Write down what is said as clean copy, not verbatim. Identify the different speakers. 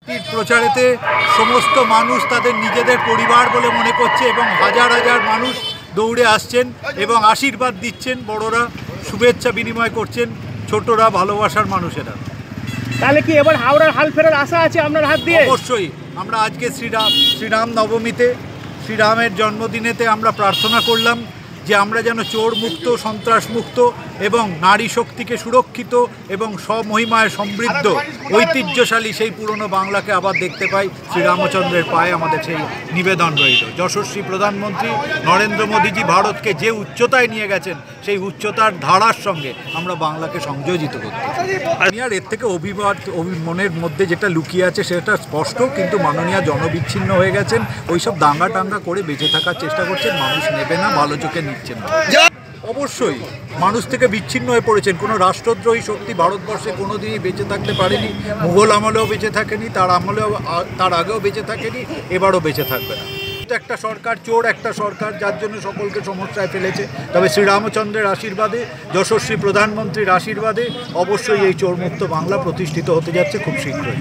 Speaker 1: প্রচারেতে সমস্ত মানুষ তাদের নিজেদের পরিবার বলে মনে করছে এবং হাজার হাজার মানুষ দৌড়ে আসছেন এবং আশীর্বাদ দিচ্ছেন, বড়রা শুভেচ্ছা বিনিময় করছেন, ছোটরা ভালোবাসার মানুষেরা।
Speaker 2: তাহলে কি এবার হাওড়ার হাল ফেরার আশা আছে আপনার হাত দিয়ে?
Speaker 1: অবশ্যই। আমরা আজকে শ্রীরাম নবমীতে, শ্রীরামের জন্মদিনেতে আমরা প্রার্থনা করলাম যে আমরা যেন চোর মুক্ত, সন্ত্রাস মুক্ত এবং নারী শক্তিকে সুরক্ষিত এবং স্বমহিমায় সমৃদ্ধ ঐতিহ্যশালী সেই পুরনো বাংলাকে আবার দেখতে পাই। শ্রীরামচন্দ্রের পায়ে আমাদের সেই নিবেদন রইল। যশস্বী প্রধানমন্ত্রী নরেন্দ্র মোদীজি ভারতকে যে উচ্চতায় নিয়ে গেছেন, সেই উচ্চতার ধারার সঙ্গে আমরা বাংলাকে সংযোজিত করতে আমি আর এর থেকে মনের মধ্যে যেটা লুকিয়ে আছে সেটা স্পষ্ট, কিন্তু মাননীয় জনবিচ্ছিন্ন হয়ে গেছেন, ওইসব দাঙ্গা টাঙ্গা করে বেঁচে থাকার চেষ্টা করছেন, মানুষ নেবে না, ভালো চোখে নিচ্ছেন না। অবশ্যই মানুষ থেকে বিচ্ছিন্ন হয়ে পড়েছেন। কোনো রাষ্ট্রদ্রোহী শক্তি ভারতবর্ষে কোনোদিনই বেঁচে থাকতে পারেনি। মুঘল আমলেও বেঁচে থাকেনি, তার আগেও বেঁচে থাকেনি, এবারও বেঁচে থাকবে না। একটা সরকার চোর, একটা সরকার, যার জন্য সকলকে সমস্যায় ফেলেছে। তবে শ্রীরামচন্দ্রের আশীর্বাদে, যশস্বী প্রধানমন্ত্রীর আশীর্বাদে অবশ্যই এই চোরমুক্ত বাংলা প্রতিষ্ঠিত হতে যাচ্ছে খুব শীঘ্রই।